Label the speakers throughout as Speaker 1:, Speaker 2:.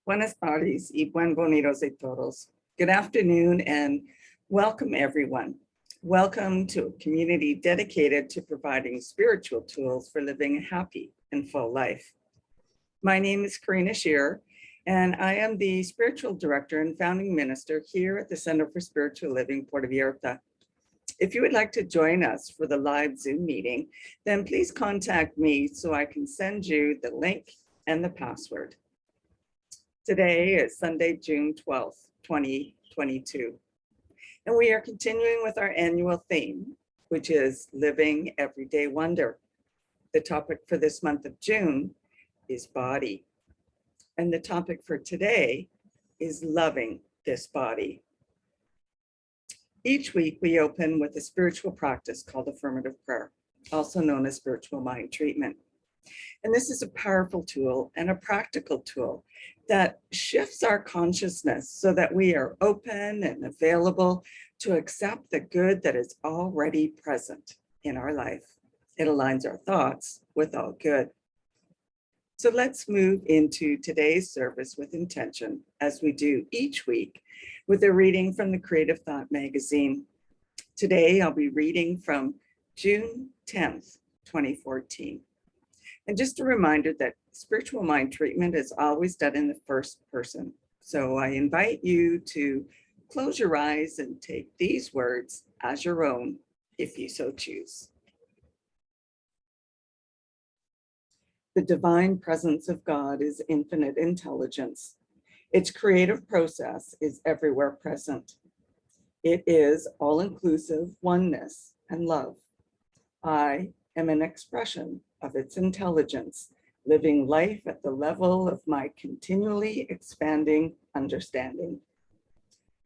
Speaker 1: Buenas tardes y buen bonitos de todos. Good afternoon and welcome everyone. Welcome to a community dedicated to providing spiritual tools for living a happy and full life. My name is Karina Shearer, and I am the spiritual director and founding minister here at the Center for Spiritual Living Puerto Vallarta. If you would like to join us for the live Zoom meeting, then please contact me so I can send you the link and the password. Today is Sunday, June 12th, 2022. And we are continuing with our annual theme, which is Living Everyday Wonder. The topic for this month of June is body. And the topic for today is loving this body. Each week we open with a spiritual practice called affirmative prayer, also known as spiritual mind treatment. And this is a powerful tool and a practical tool that shifts our consciousness so that we are open and available to accept the good that is already present in our life. It aligns our thoughts with all good. So let's move into today's service with intention, as we do each week, with a reading from the Creative Thought magazine. Today, I'll be reading from June 10th, 2014. And just a reminder that spiritual mind treatment is always done in the first person. So I invite you to close your eyes and take these words as your own, if you so choose. The divine presence of God is infinite intelligence. Its creative process is everywhere present. It is all-inclusive oneness and love. I am an expression of its intelligence, living life at the level of my continually expanding understanding.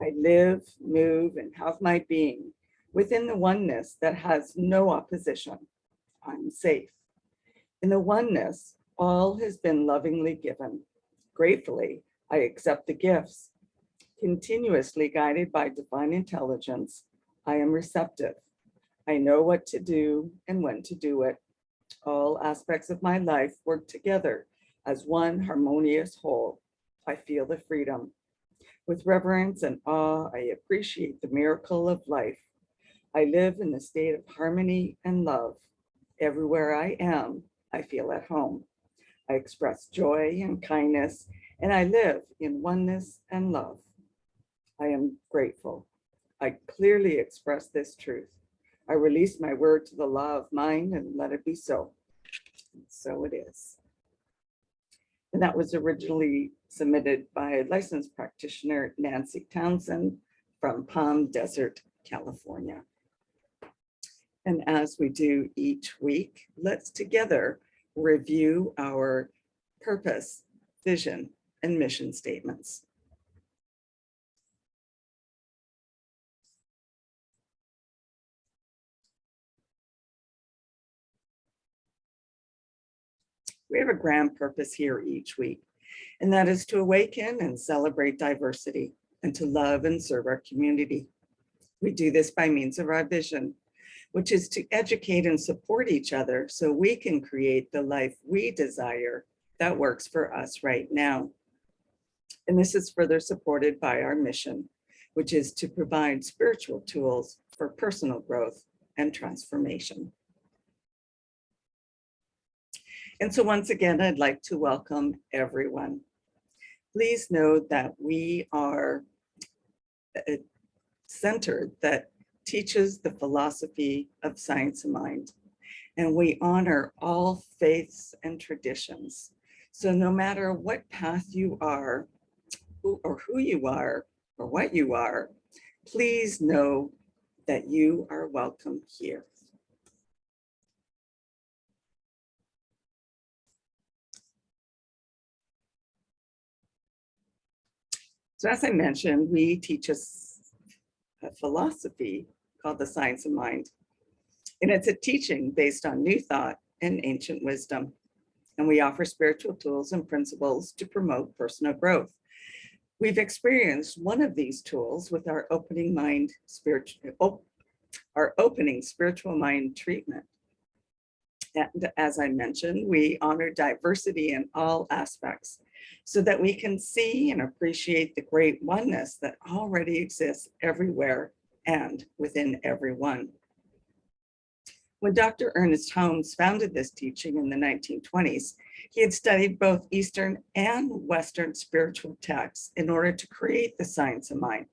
Speaker 1: I live, move, and have my being within the oneness that has no opposition. I'm safe. In the oneness, all has been lovingly given. Gratefully, I accept the gifts. Continuously guided by divine intelligence, I am receptive. I know what to do and when to do it. All aspects of my life work together as one harmonious whole. I feel the freedom. With reverence and awe, I appreciate the miracle of life. I live in a state of harmony and love. Everywhere I am, I feel at home. I express joy and kindness, and I live in oneness and love. I am grateful. I clearly express this truth. I release my word to the law of mind and let it be so. And so it is. And that was originally submitted by licensed practitioner Nancy Townsend from Palm Desert, California. And as we do each week, let's together review our purpose, vision, and mission statements. We have a grand purpose here each week, and that is to awaken and celebrate diversity and to love and serve our community. We do this by means of our vision, which is to educate and support each other so we can create the life we desire that works for us right now. And this is further supported by our mission, which is to provide spiritual tools for personal growth and transformation. And so once again, I'd like to welcome everyone. Please know that we are a center that teaches the philosophy of science of mind, and we honor all faiths and traditions. So no matter what path you are, who you are, or what you are, please know that you are welcome here. So as I mentioned, we teach a philosophy called the science of mind. And it's a teaching based on new thought and ancient wisdom. And we offer spiritual tools and principles to promote personal growth. We've experienced one of these tools with our opening spiritual mind treatment. And as I mentioned, we honor diversity in all aspects. so that we can see and appreciate the great oneness that already exists everywhere and within everyone. When Dr. Ernest Holmes founded this teaching in the 1920s, he had studied both Eastern and Western spiritual texts in order to create the science of mind,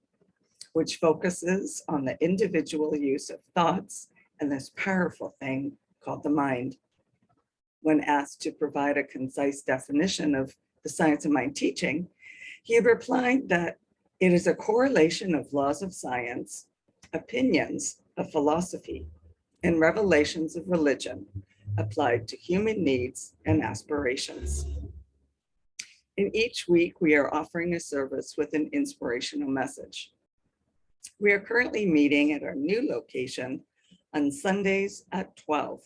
Speaker 1: which focuses on the individual use of thoughts and this powerful thing called the mind. When asked to provide a concise definition of the science of mind teaching, he had replied that it is a correlation of laws of science, opinions of philosophy, and revelations of religion applied to human needs and aspirations. In each week, we are offering a service with an inspirational message. We are currently meeting at our new location on Sundays at 12.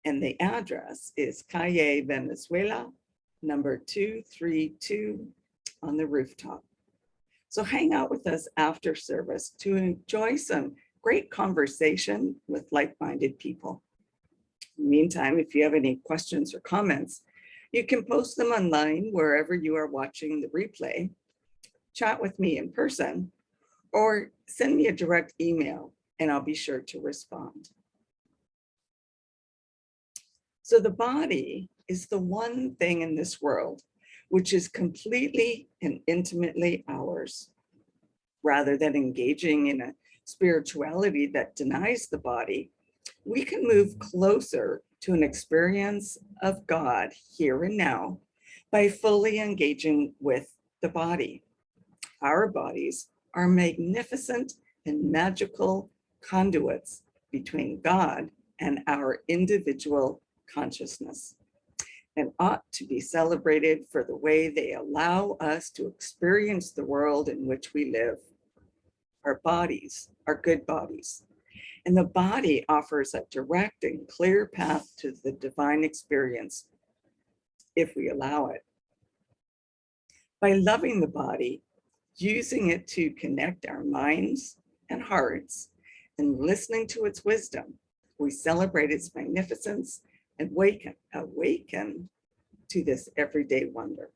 Speaker 1: And the address is Calle Venezuela, number 232 on the rooftop. So hang out with us after service to enjoy some great conversation with like-minded people. In the meantime, if you have any questions or comments, you can post them online wherever you are watching the replay, chat with me in person, or send me a direct email and I'll be sure to respond. So the body is the one thing in this world which is completely and intimately ours. Rather than engaging in a spirituality that denies the body, we can move closer to an experience of God here and now by fully engaging with the body. Our bodies are magnificent and magical conduits between God and our individual consciousness, and ought to be celebrated for the way they allow us to experience the world in which we live. Our bodies are good bodies, and the body offers a direct and clear path to the divine experience if we allow it. By loving the body, using it to connect our minds and hearts, and listening to its wisdom, we celebrate its magnificence and awaken to this everyday wonder.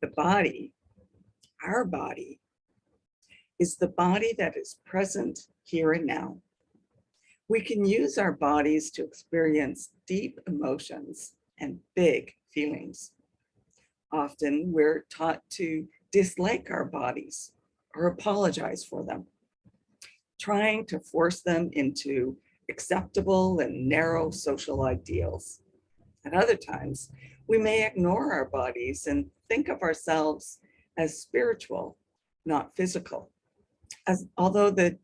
Speaker 1: The body, our body, is the body that is present here and now. We can use our bodies to experience deep emotions and big feelings. Often we're taught to dislike our bodies or apologize for them, trying to force them into acceptable and narrow social ideals. At other times, we may ignore our bodies and think of ourselves as spiritual, not physical, as though the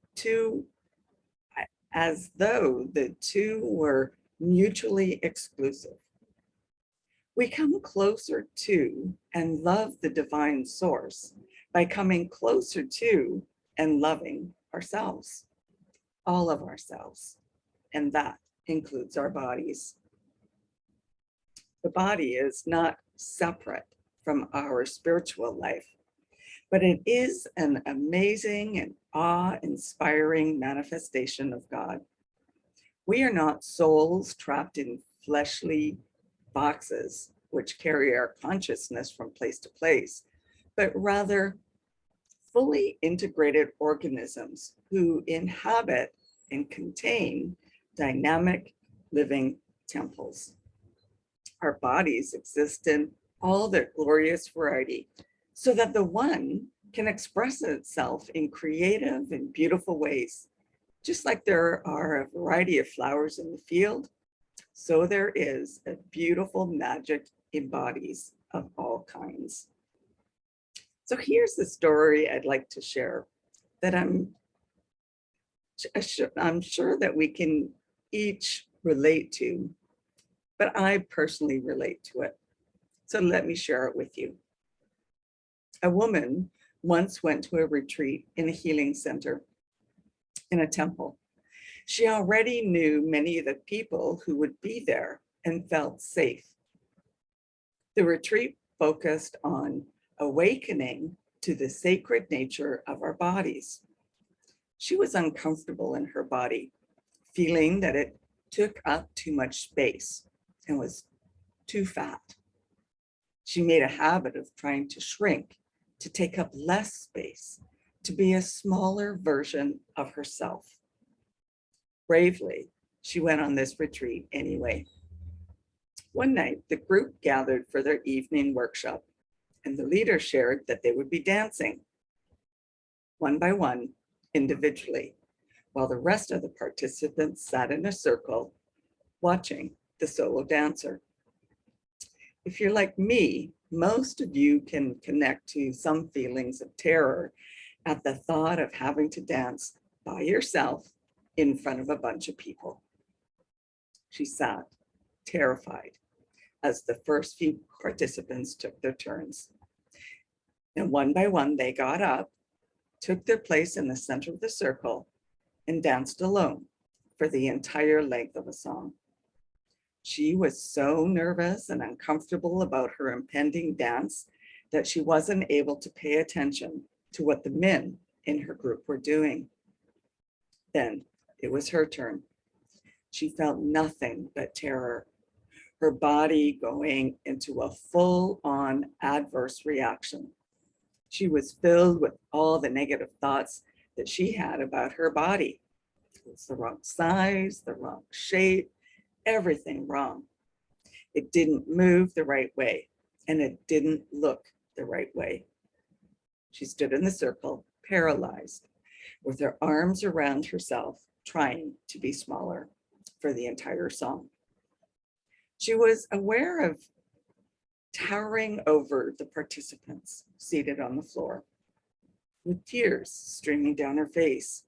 Speaker 1: two were mutually exclusive. We come closer to and love the divine source by coming closer to and loving ourselves, all of ourselves, and that includes our bodies. The body is not separate from our spiritual life, but it is an amazing and awe-inspiring manifestation of God. We are not souls trapped in fleshly boxes which carry our consciousness from place to place, but rather fully integrated organisms who inhabit and contain dynamic living temples. Our bodies exist in all their glorious variety so that the one can express itself in creative and beautiful ways. Just like there are a variety of flowers in the field, so there is a beautiful magic in bodies of all kinds. So here's the story I'd like to share that I'm sure that we can each relate to, but I personally relate to it. So let me share it with you. A woman once went to a retreat in a healing center in a temple. She already knew many of the people who would be there and felt safe. The retreat focused on awakening to the sacred nature of our bodies. She was uncomfortable in her body, feeling that it took up too much space and was too fat. She made a habit of trying to shrink, to take up less space, to be a smaller version of herself. Bravely, she went on this retreat anyway. One night, the group gathered for their evening workshop, and the leader shared that they would be dancing, one by one, individually, while the rest of the participants sat in a circle watching the solo dancer. If you're like me, most of you can connect to some feelings of terror at the thought of having to dance by yourself in front of a bunch of people. She sat, terrified, as the first few participants took their turns. And one by one, they got up, took their place in the center of the circle, and danced alone for the entire length of a song. She was so nervous and uncomfortable about her impending dance that she wasn't able to pay attention to what the men in her group were doing. Then it was her turn. She felt nothing but terror, her body going into a full-on adverse reaction. She was filled with all the negative thoughts that she had about her body. It was the wrong size, the wrong shape, everything wrong. It didn't move the right way, and it didn't look the right way. She stood in the circle, paralyzed, with her arms around herself, trying to be smaller for the entire song. She was aware of towering over the participants seated on the floor, with tears streaming down her face.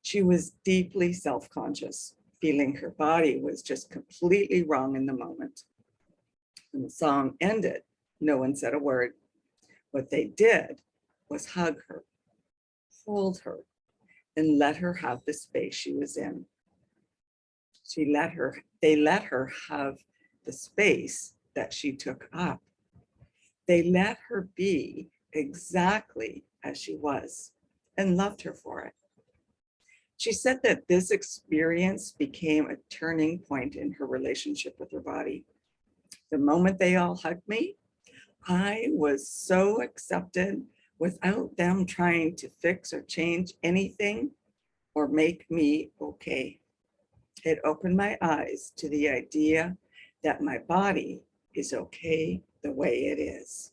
Speaker 1: She was deeply self-conscious, feeling her body was just completely wrong in the moment. When the song ended, no one said a word. What they did was hug her, hold her, and let her have the space she was in. They let her have the space that she took up. They let her be exactly as she was and loved her for it. She said that this experience became a turning point in her relationship with her body. The moment they all hugged me, I was so accepted without them trying to fix or change anything or make me okay. It opened my eyes to the idea that my body is okay the way it is.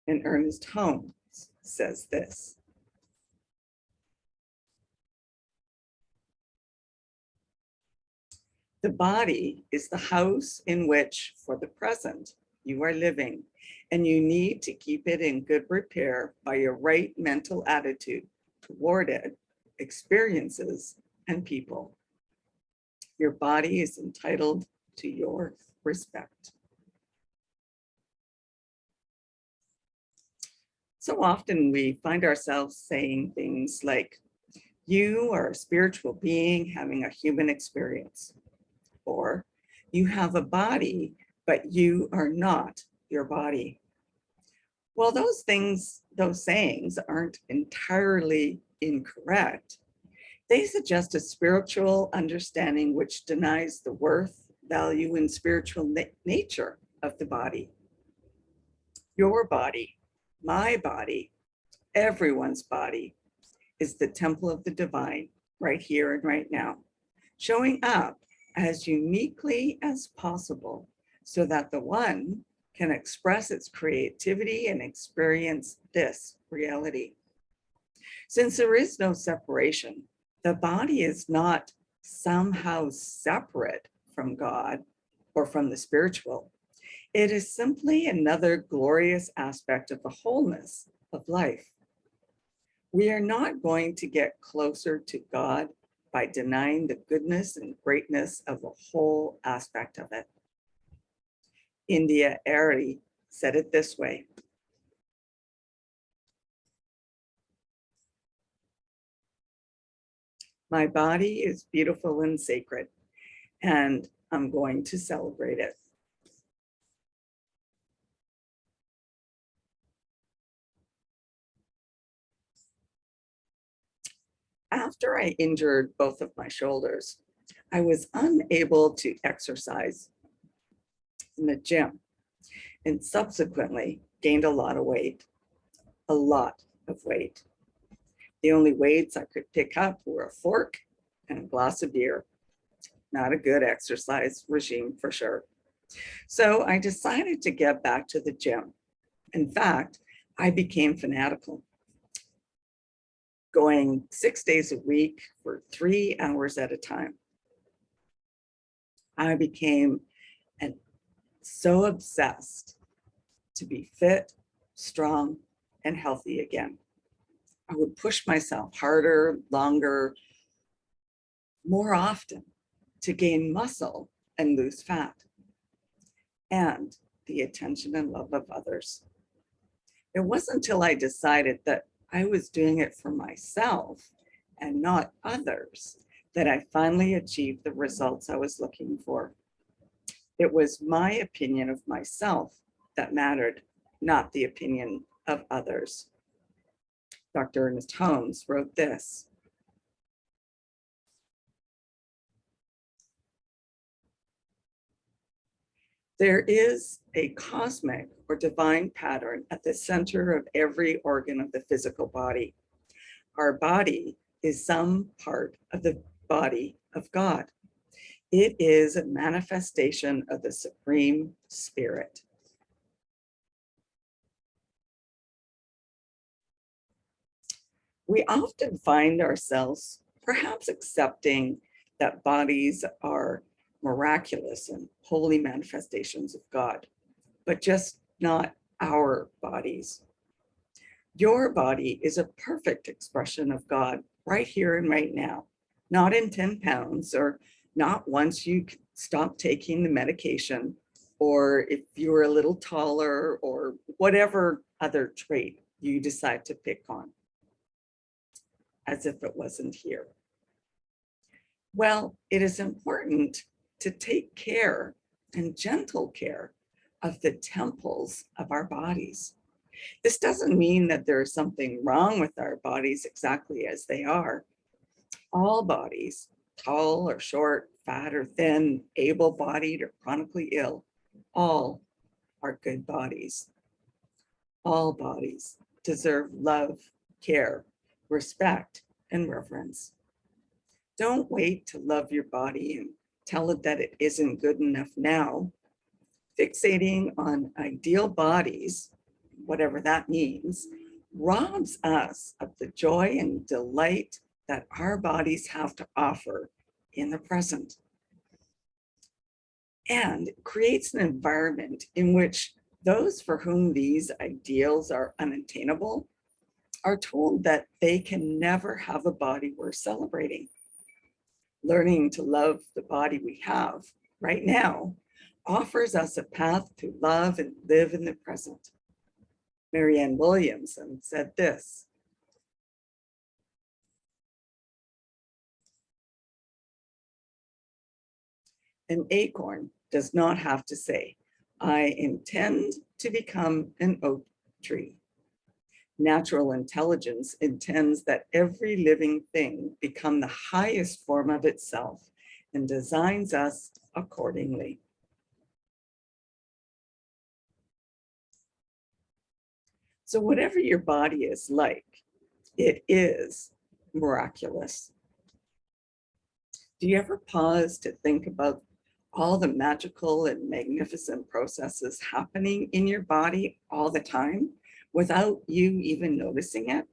Speaker 1: And Ernest Holmes says this: the body is the house in which, for the present, you are living, and you need to keep it in good repair by your right mental attitude toward it, experiences, and people. Your body is entitled to your respect. So often we find ourselves saying things like, you are a spiritual being having a human experience, or you have a body, but you are not your body. Well, those sayings aren't entirely incorrect. They suggest a spiritual understanding which denies the worth, value, and spiritual nature of the body. Your body, my body, everyone's body is the temple of the divine right here and right now, showing up as uniquely as possible so that the one can express its creativity and experience this reality. Since there is no separation, the body is not somehow separate from God or from the spiritual. It is simply another glorious aspect of the wholeness of life. We are not going to get closer to God by denying the goodness and greatness of the whole aspect of it. India Arie said it this way: my body is beautiful and sacred, and I'm going to celebrate it. After I injured both of my shoulders, I was unable to exercise in the gym. and subsequently gained a lot of weight, a lot of weight. The only weights I could pick up were a fork and a glass of beer. Not a good exercise regime for sure. So I decided to get back to the gym. In fact, I became fanatical, going 6 days a week for 3 hours at a time. I became so obsessed to be fit, strong, and healthy again. I would push myself harder, longer, more often to gain muscle and lose fat, and the attention and love of others. It wasn't until I decided that I was doing it for myself and not others that I finally achieved the results I was looking for. It was my opinion of myself that mattered, not the opinion of others. Dr. Ernest Holmes wrote this: there is a cosmic or divine pattern at the center of every organ of the physical body. Our body is some part of the body of God. It is a manifestation of the Supreme Spirit. We often find ourselves perhaps accepting that bodies are miraculous and holy manifestations of God, but just not our bodies. Your body is a perfect expression of God right here and right now, not in 10 pounds, or not once you stop taking the medication, or if you're a little taller, or whatever other trait you decide to pick on, as if it wasn't here. Well, it is important to take care and gentle care of the temples of our bodies. This doesn't mean that there's something wrong with our bodies exactly as they are. All bodies, tall or short, fat or thin, able-bodied or chronically ill, all are good bodies. All bodies deserve love, care, respect, and reverence. Don't wait to love your body and tell it that it isn't good enough now. Fixating on ideal bodies, whatever that means, robs us of the joy and delight that our bodies have to offer in the present, and creates an environment in which those for whom these ideals are unattainable are told that they can never have a body worth celebrating. Learning to love the body we have right now offers us a path to love and live in the present. Marianne Williamson said this: an acorn does not have to say, I intend to become an oak tree. Natural intelligence intends that every living thing become the highest form of itself and designs us accordingly. So whatever your body is like, it is miraculous. Do you ever pause to think about all the magical and magnificent processes happening in your body all the time without you even noticing it?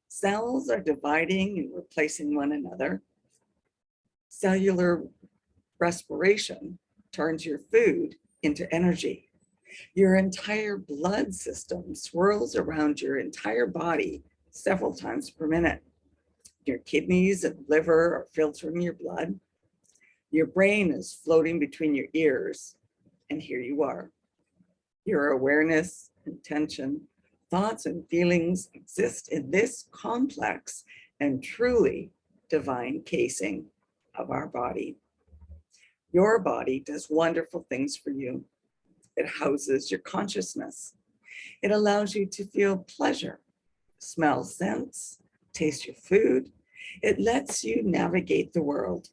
Speaker 1: Cells are dividing and replacing one another. Cellular respiration turns your food into energy. Your entire blood system swirls around your entire body several times per minute. Your kidneys and liver are filtering your blood. Your brain is floating between your ears, and here you are. Your awareness, intention, thoughts, and feelings exist in this complex and truly divine casing of our body. Your body does wonderful things for you. It houses your consciousness. It allows you to feel pleasure, smell scents, taste your food. It lets you navigate the world.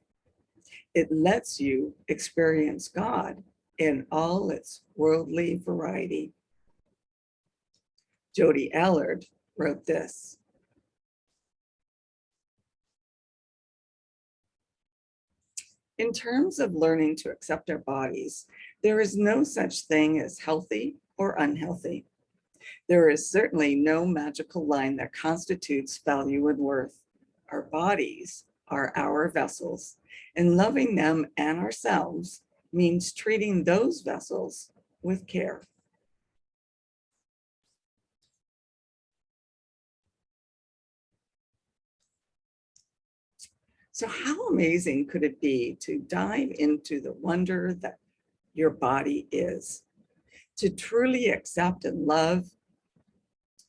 Speaker 1: It lets you experience God in all its worldly variety. Jody Allard wrote this: in terms of learning to accept our bodies, there is no such thing as healthy or unhealthy. There is certainly no magical line that constitutes value and worth. Our bodies are our vessels, and loving them and ourselves means treating those vessels with care. So how amazing could it be to dive into the wonder that your body is, to truly accept and love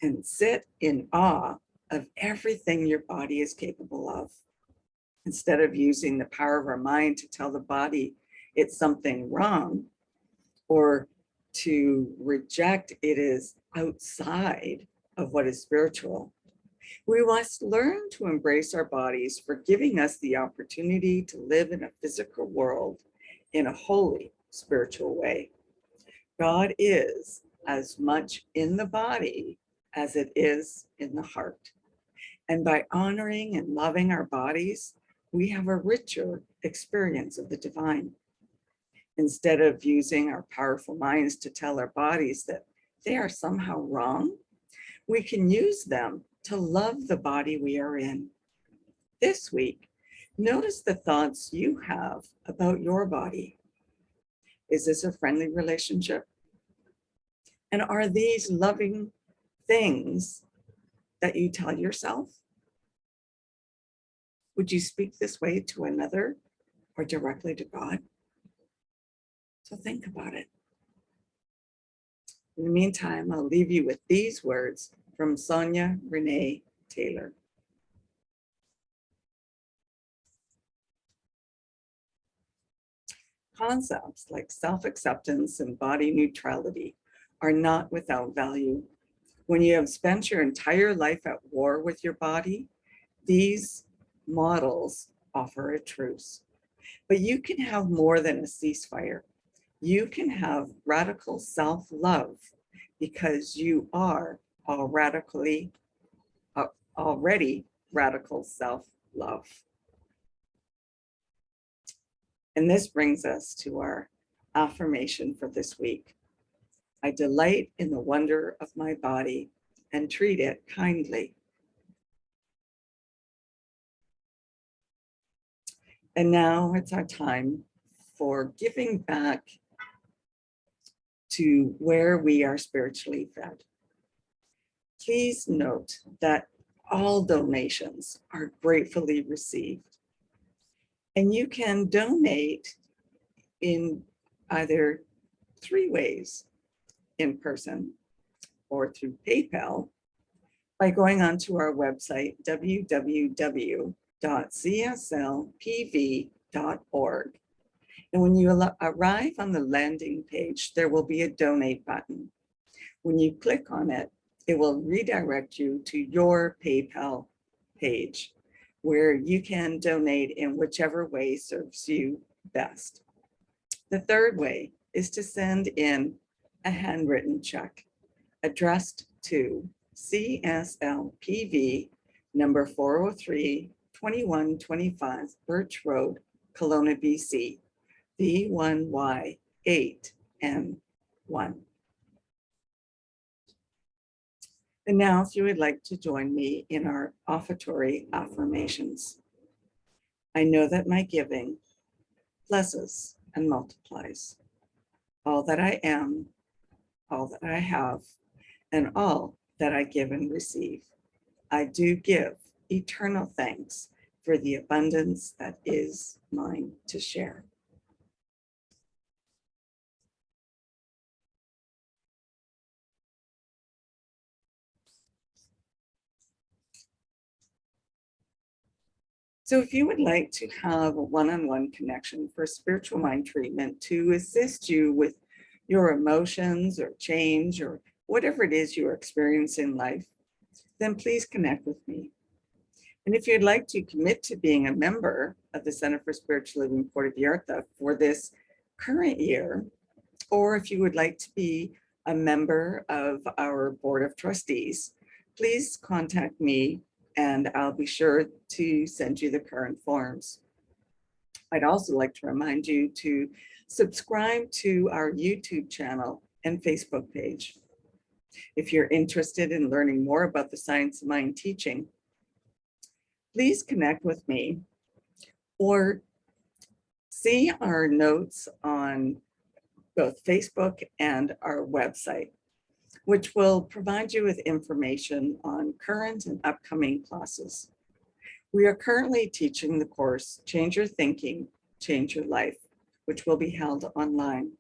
Speaker 1: and sit in awe of everything your body is capable of, instead of using the power of our mind to tell the body it's something wrong or to reject it is outside of what is spiritual. We must learn to embrace our bodies for giving us the opportunity to live in a physical world in a holy spiritual way. God is as much in the body as it is in the heart. And by honoring and loving our bodies, we have a richer experience of the divine. Instead of using our powerful minds to tell our bodies that they are somehow wrong, we can use them to love the body we are in. This week, notice the thoughts you have about your body. Is this a friendly relationship? And are these loving things that you tell yourself? Would you speak this way to another or directly to God? So think about it. In the meantime, I'll leave you with these words from Sonia Renee Taylor. Concepts like self-acceptance and body neutrality are not without value. When you have spent your entire life at war with your body, these models offer a truce. But you can have more than a ceasefire. You can have radical self-love because you are already radical self-love. And this brings us to our affirmation for this week. I delight in the wonder of my body and treat it kindly. And now it's our time for giving back to where we are spiritually fed. Please note that all donations are gratefully received. And you can donate in either 3 ways: in person or through PayPal by going onto our website, www.cslpv.org. And when you arrive on the landing page, there will be a donate button. When you click on it, it will redirect you to your PayPal page, where you can donate in whichever way serves you best. The third way is to send in a handwritten check addressed to CSLPV number 403, 2125 Birch Road, Kelowna, BC, V1Y8N1. And now, if you would like to join me in our offertory affirmations. I know that my giving blesses and multiplies all that I am, all that I have, and all that I give and receive. I do give eternal thanks for the abundance that is mine to share. So if you would like to have a one-on-one connection for spiritual mind treatment to assist you with your emotions or change or whatever it is you're experiencing in life, then please connect with me. And if you'd like to commit to being a member of the Center for Spiritual Living Puerto Vallarta for this current year, or if you would like to be a member of our Board of Trustees, please contact me and I'll be sure to send you the current forms. I'd also like to remind you to subscribe to our YouTube channel and Facebook page. If you're interested in learning more about the science of mind teaching, please connect with me or see our notes on both Facebook and our website, which will provide you with information on current and upcoming classes. We are currently teaching the course, Change Your Thinking, Change Your Life, which will be held online.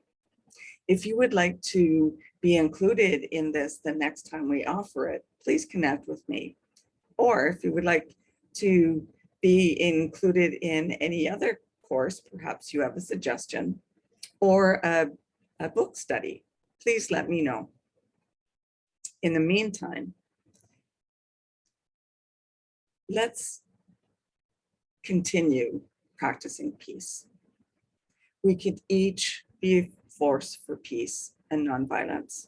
Speaker 1: If you would like to be included in this the next time we offer it, please connect with me. Or if you would like to be included in any other course, perhaps you have a suggestion, or a book study, please let me know. In the meantime, let's continue practicing peace. We could each be a force for peace and nonviolence.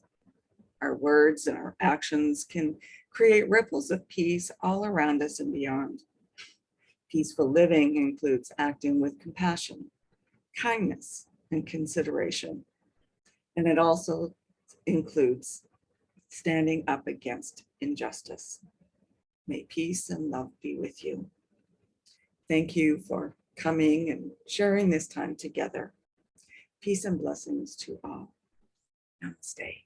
Speaker 1: Our words and our actions can create ripples of peace all around us and beyond. Peaceful living includes acting with compassion, kindness, and consideration. And it also includes standing up against injustice. May peace and love be with you. Thank you for coming and sharing this time together. Peace and blessings to all. Namaste.